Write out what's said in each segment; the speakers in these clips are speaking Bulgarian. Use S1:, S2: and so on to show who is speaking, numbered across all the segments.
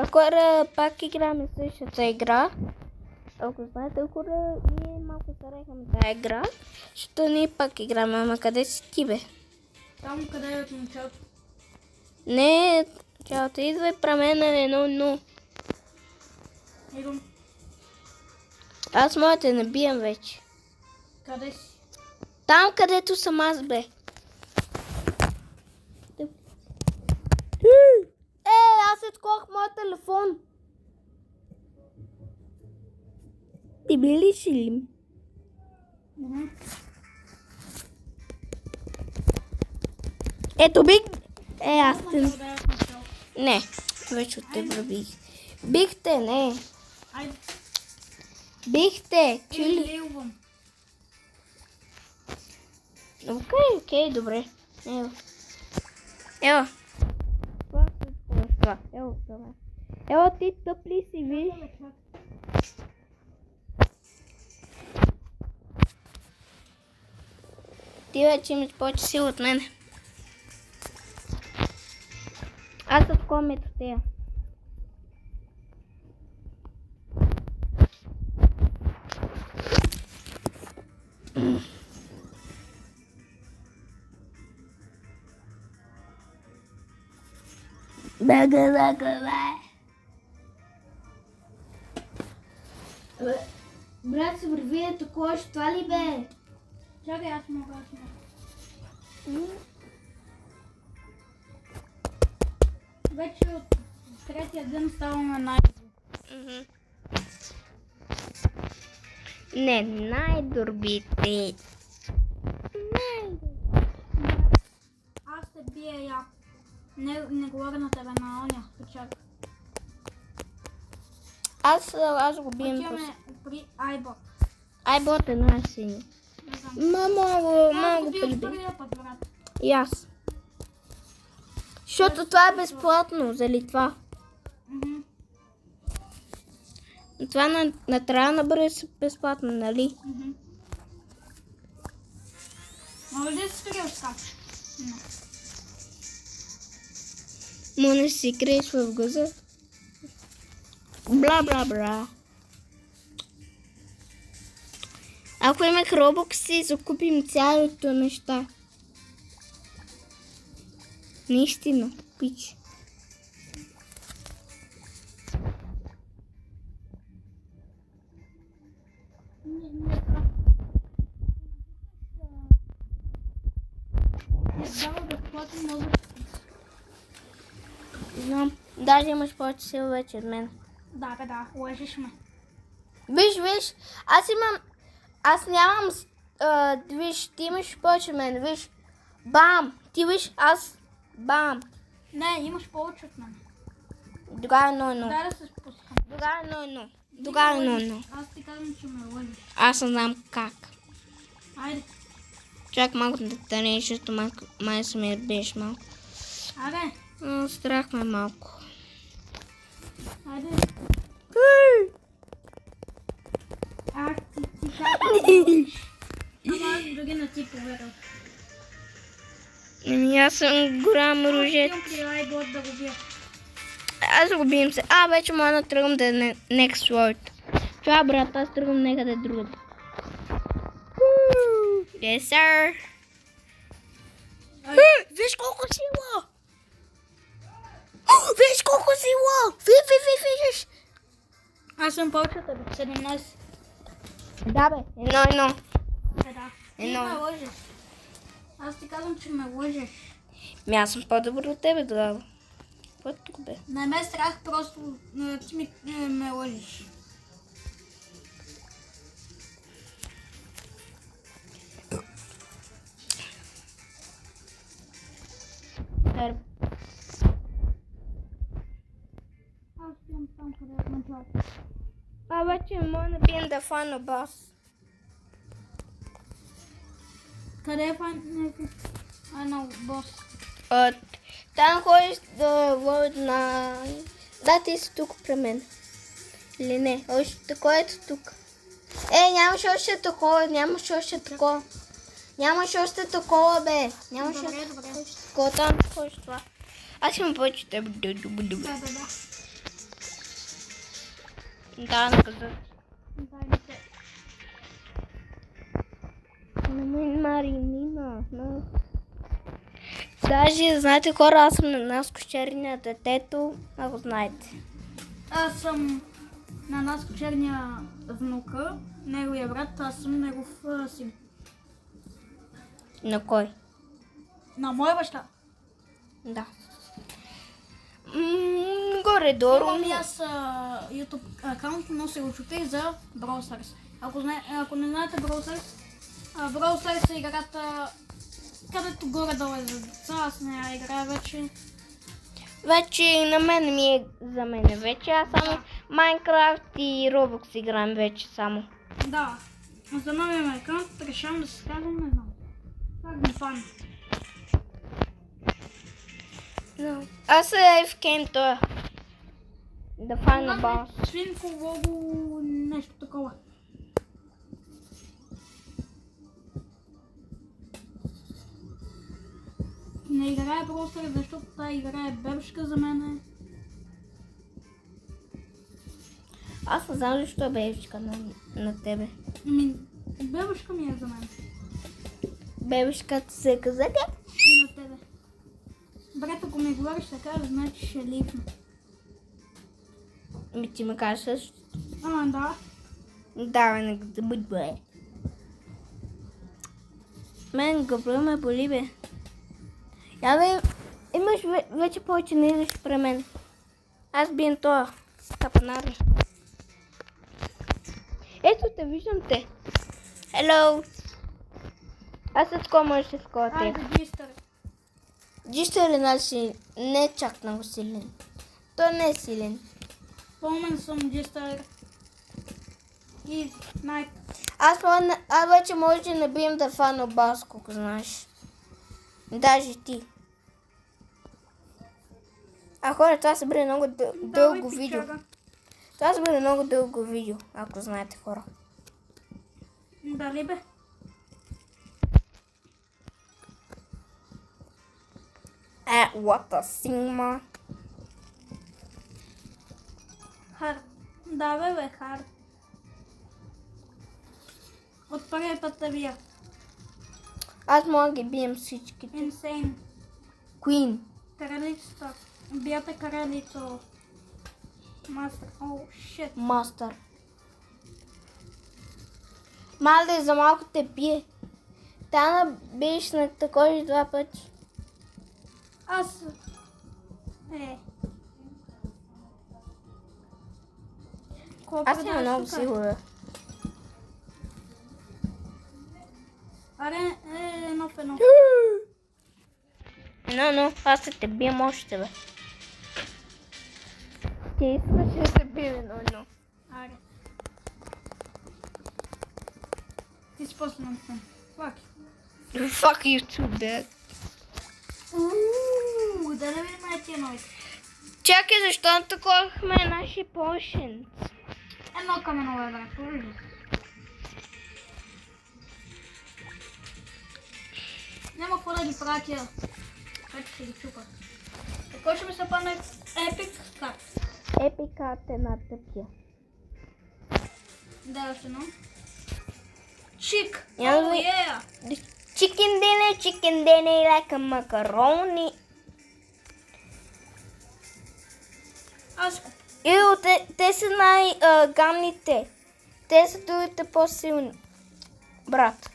S1: Хора, пак играме същата игра. Ако знаете, хора, ние малко старехме тази игра, защото ние пак играме. Ама къде си ти, бе?
S2: Там къде е от началото.
S1: Не, чаото, идвай при мен на 1-0.
S2: Идвам.
S1: Аз мога да те набиям вече.
S2: Къде си?
S1: Там, където съм аз, бе. Аз отклох моят телефон. Ти би ли си ли? Ето бих... аз те... Не, вече от теб бих. Бихте, не.
S2: Айде.
S1: Бихте, чули?
S2: Лилвам.
S1: Окей, добре. Ево. Ево. Ево, това. Ево, ти тъп ли си, ви? Ти вече имаш повече сила от мене. Аз от комето тея. Брат, се върви е такова, това ли бе?
S2: Чакай, аз мога. Вече от третия ден ставаме най-добри.
S1: Не, най-добрите.
S2: Аз те бия я. Не говоря на тебе, на оня. Почакай.
S1: Аз го бием
S2: Отиваме при Айбот.
S1: Айбот е най-синя. Мога го
S2: бил
S1: приби.
S2: първия път, брат.
S1: И аз. Защото това е безплатно за Литва. Това на трябва да бъде безплатно, нали?
S2: Може ли да се скрие отскача?
S1: Му не си криеш в газа. Бла. Ако имах робокси, закупим цялото неща. Наистина, пич. Знам. Даже имаш повече сила вече от мен.
S2: Да, бе, да, лъжиш ме.
S1: Виж, аз нямам, виж, ти имаш повече от мен, виж, бам, ти виж, аз, бам.
S2: Не, имаш повече от мен.
S1: Тогава 1-1.
S2: Дай да се спускам.
S1: Тогава 1-1.
S2: Аз ти казвам, че ме лъжиш.
S1: Аз не знам как.
S2: Айде.
S1: Чак малко да тъне, защото май се ме беше малко.
S2: Айде.
S1: Страх ме малко.
S2: Айде. Ти казвам. Ама аз други не ти повярвам.
S1: Аз съм голям ружет.
S2: Аз при Айбот да го бия.
S1: Аз го бием се. Вече мога да тръгвам да е next world. Това, брат, аз тръгвам някъде другаде. Yes, sir. Виж колко сила! Виж колко сила! Виж!
S2: Аз съм повече от тебе. 17.
S1: Да, бе. 1-1.
S2: Да. Ти ме лъжеш. Аз ти казвам, че ме лъжеш.
S1: Аз съм по-добър от тебе тогава. Какво тук бе?
S2: Не ме страх, просто ти ме лъжеш. Аз стоям там, къде е началото.
S1: Вече мога да бием да фана бас.
S2: Къде е файнал бос?
S1: Там ходиш да ловят на... Да, ти си тук при мен. Или не? Още такова ето тук. Нямаше още такова, Нямаше още такова, бе. Нямаше още такова. Там ходиш това. Аз имам повече теб.
S2: Да.
S1: Да, наказах.
S2: Дай ми се.
S1: На мен Маринина. No. Даже, знаете хора, аз съм на нас кошерния детето, ако знаете.
S2: Аз съм на нас черния внука, неговия брат, аз съм негов син.
S1: На кой?
S2: На моя баща.
S1: Да. Горе-долу.
S2: Имам и аз YouTube акаунт, но се учупих за Brawl Stars. Ако не знаете Brawl Stars е играта, където горе-долу е за деца, аз не я играя вече.
S1: Вече на мен ми е за мен вече. Аз само Майнкрафт и Roblox играем вече само.
S2: Да, за новия ми акаунт решавам да се казвам, не знам. Как ми фан.
S1: No. Аз се AFK това. Да фана бас.
S2: Свинфо, лого, нещо такова. Не играя Brawl Stars, защото тази игра е бебешка за мен.
S1: Аз не знам защо е бебешка на тебе.
S2: Бебешка ми е за мен.
S1: Бебешката се каза как?
S2: И на тебе. Брат, ако ми говориш така, значи ще липна.
S1: Ми ти ме кажеш също.
S2: Да.
S1: Давай, не да бъде. Мен гъбра ме боли, бе. Я бе, имаш вече повече не идеш при мен. Аз бием това. Капанари. Ето те, виждам те. Hello. Аз след това може да скоро те.
S2: Айде, Джистър.
S1: Джистър е наши не чак много силен. Той не е силен.
S2: Спомен съм Джистър. И найк.
S1: Аз вече може да не бием да фана баско, ако знаеш. Даже ти. А хора, това се бъде много дълго видео. Това се бъде много дълго видео, ако знаете хора.
S2: Дали бе?
S1: What a Sigma.
S2: Хар. Да бе, хар. От първия път те бия.
S1: Аз мога да ги бием всичките.
S2: Insane.
S1: Queen.
S2: Кралицата. Бията кралица. Мастер. О, шит.
S1: Мастър. Мале, за малко те бие. Тана биеш на такова 2 пъти.
S2: Аз...
S1: Аз съм много сигурен.
S2: Аре, едно в едно.
S1: Но, аз ще те бием още, бе. Ти искаш да се бием едно.
S2: Аре. Ти си после на мен. Fuck.
S1: Fuck you too, dad.
S2: Да не видим тия новите.
S1: Чакай, защо натаковахме наши potions?
S2: Едно към едно, бе, брат. Ужас. Няма какво да ги пратя. Как ще ги чупа. Какво ще ми се падне епик карт?
S1: Епикът е на тъпия.
S2: Да, още едно. Чик!
S1: Няма
S2: Oh,
S1: да-
S2: yeah!
S1: Chicken dinner like a macaroni.
S2: Аз
S1: Те са най-гамните. Те са другите по-силни. Брат.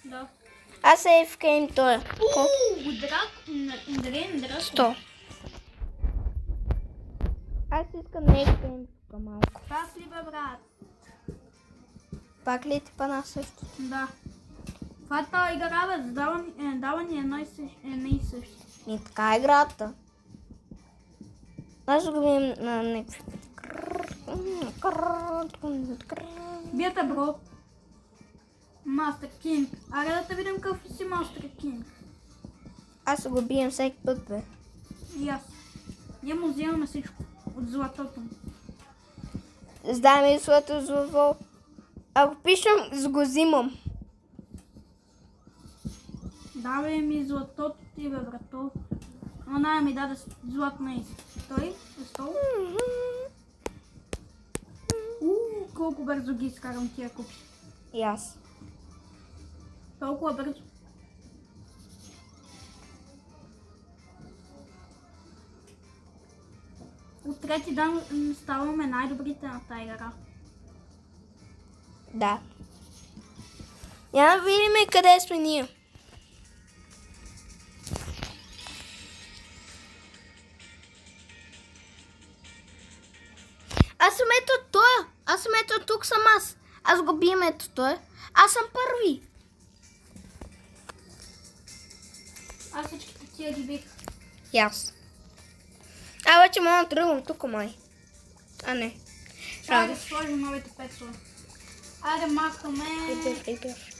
S2: да.
S1: Аз е FKM той.
S2: Драк.
S1: 100. Аз искам да FKM тук малко.
S2: Пак ли бе, брат?
S1: Пак ли ти пана също?
S2: Да. Това е тази игра, бе. Дава ни едно и също.
S1: И така е играта. Аз го видим на някакви.
S2: Бията, бро. Мастер Кинг. Аре да те видим какъв си Мастер Кинг.
S1: Аз го бием всеки път, бе.
S2: И аз. Ние му взимаме всичко. От златото.
S1: Сдай ми своето злово. Ако пишем, го взимам.
S2: Давай ми златото ти, бе, брато. Она ми даде златна из. Той е стол. колко бързо ги изкарам тия купи.
S1: И аз.
S2: Толкова бързо. От трети дан ставаме най-добрите на тази игра.
S1: Да. Я да видим къде сме ние. Аз съм ето той. Аз съм ето тук съм аз. Аз го бием ето той. Аз съм първи.
S2: Аз всичките тия ги бих.
S1: И аз. А, вече мога да тръгвам тук, май. А, не.
S2: Трябва да сложим новите пецове. Айде махаме
S1: Ипер.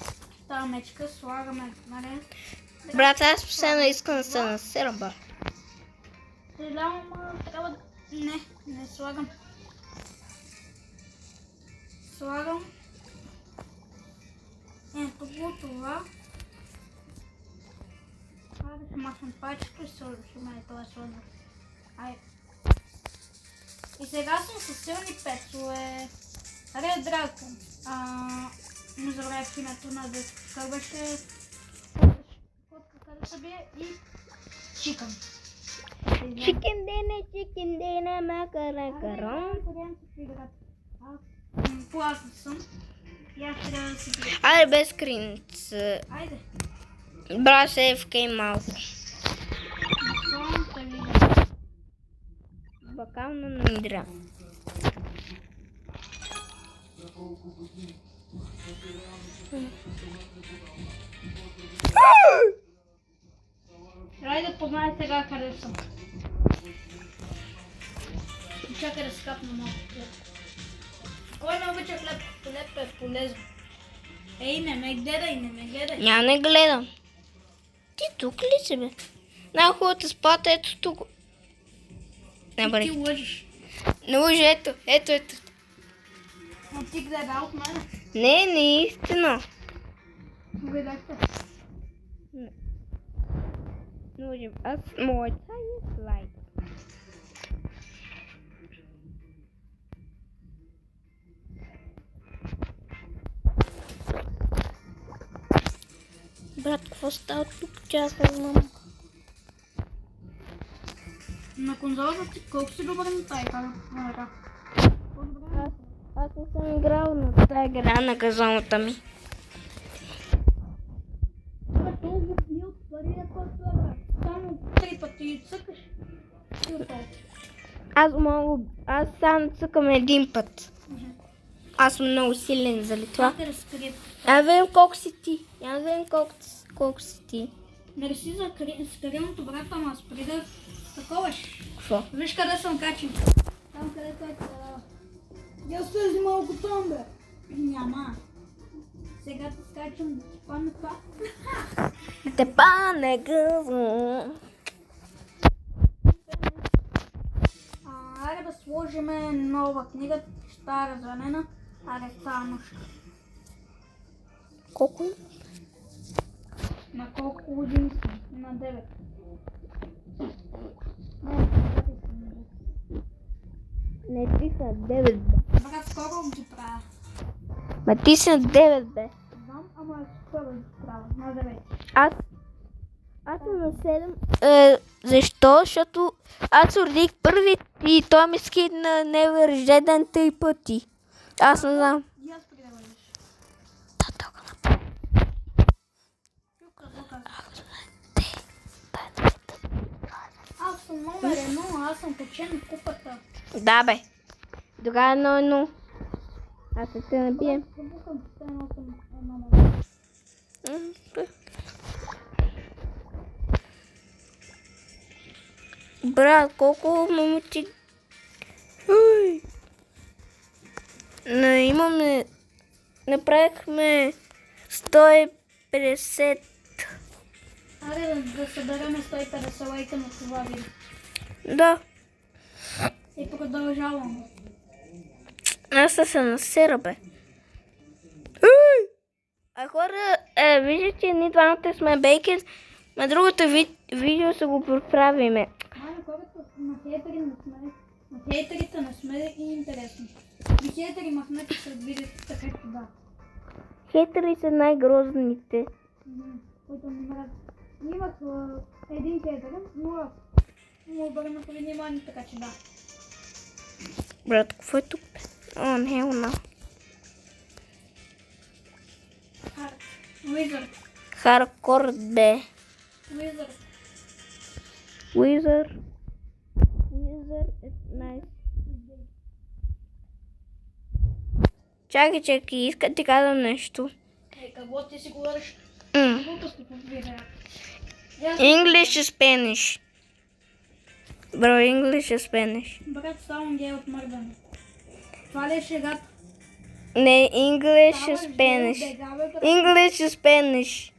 S2: тази мечка, слагаме наред.
S1: Брат, аз последно искам да се насерба.
S2: Съжалявам, трябва да... Не слагам. Слагам. Ето го това. Айде ще махнем пачето и сложим това сложим. Айде. И сега съм със силни пецове. Ред Дракон. Не забравях името на детска беше. Котка къде се бие и Чикън.
S1: Чикен дене, макаракарон.
S2: Пласен съм. И аз трябва да си бия.
S1: Айде без кринц.
S2: Айде.
S1: Брат, се е в кей малко. Бакално на мидра.
S2: Трябва да познае сега къде съм. Чакай да скапна малко хлеб. Кой не обича хлеб? Хлеб е полезно. Ей, не ме гледай.
S1: Няма не гледам. Ти тук ли си, бе? Най-хубавата спата ето тук. Не,
S2: Ти
S1: бъде.
S2: лъжиш.
S1: Не лъжи, ето.
S2: Но ти гледа от мене.
S1: Не е истина.
S2: Гледахте.
S1: Не лъжи. Аз моята е слайд. Брат, какво става тук? Чакай, мама.
S2: На конзолата ти колко си добър на тази игра?
S1: Аз не съм играл на тази игра на газоната ми.
S2: Като го бил от първия път, само 3 пъти цъкаш и отдолу.
S1: Аз само цъкам един път. Аз съм много силен за това.
S2: Чакай да скрия.
S1: Я да видим колко си ти. Я да видим колко си ти.
S2: Мерси за скриното, брат, ама спри да таковаш.
S1: Какво?
S2: Виж къде съм качен. Там където е трябва. Я слези малко там, бе. Няма. Сега те скачам да ти падне това.
S1: Те пане гъзно.
S2: Айде да сложим нова книга, стара зранена, айде тази нощ.
S1: Колко е?
S2: На колко години си? На 9.
S1: Не, ти са 9, бе.
S2: Брат, скоро ги правя.
S1: Ма ти си на 9, бе.
S2: Знам, ама скоро ги правя. На 9.
S1: Аз съм на 7. Защо? Защото аз родих първи и той ми скидна Never Jedi 3 пъти. Аз не знам.
S2: И аз преди да бъдеш.
S1: Да, толкова направо.
S2: Аз съм номер 1, аз съм качен в купата.
S1: Да, бе. Тогава 1-1. Аз ще те набием.
S2: Пробукам, че те носим номер.
S1: Брат, колко момичи... Ой! Имаме... Направихме 150.
S2: Аре да съберем 150 лайка на това видео.
S1: Да.
S2: И продължавам.
S1: Аз се насера, бе. Ой! А хора, виждате, ние двамата сме бейкен, на другото видео се го проправиме.
S2: Майна, хората на хейтерите не сме и интересни. И хейтери махнете след видеото, така че да.
S1: Хейтери са най-грозните.
S2: Които не мразят. Имах един хейтер, но му обърнах внимание, така че да.
S1: Брат, какво е тук? О, не, она.
S2: Wizard.
S1: Хардкор, бе.
S2: Wizard.
S1: Wizard е nice. Чакай, иска ти казвам нещо.
S2: Какво ти си говориш? Глупости по видео.
S1: English и Spanish. Бро, English и Spanish.
S2: Брат, ставам гей от мърдане. Това ли е шегата?
S1: Не, English и Spanish. English и Spanish.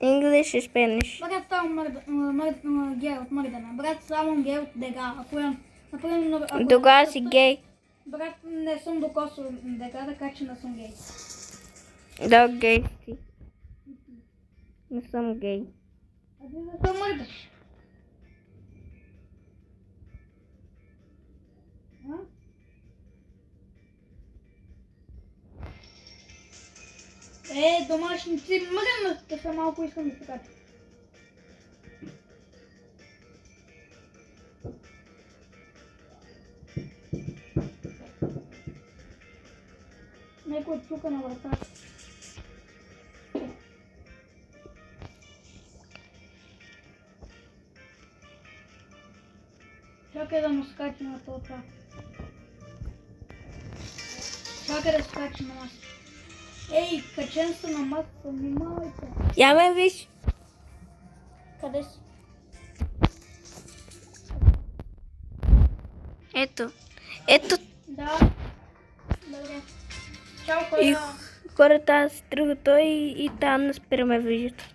S1: English и Spanish.
S2: Брат, ставам гей от мърдане. Брат, ставам гей от дега. Например,
S1: Тогава си гей.
S2: брат, не съм докосил дега, така че не съм гей.
S1: Да, гей си. Не съм гей.
S2: А ти защо мърдаш? Домашници, мръднат са малко, искам да покажа. Некой чука на вратата. Чакай да му скачи на това. Чакай да скачи на масата. Ей, качен сте на масата, внимавайте.
S1: Я ме виж.
S2: Къде си?
S1: Ето.
S2: Да. Добре. Чао,
S1: И
S2: коля.
S1: хората си тръгват той и там не спираме виждат.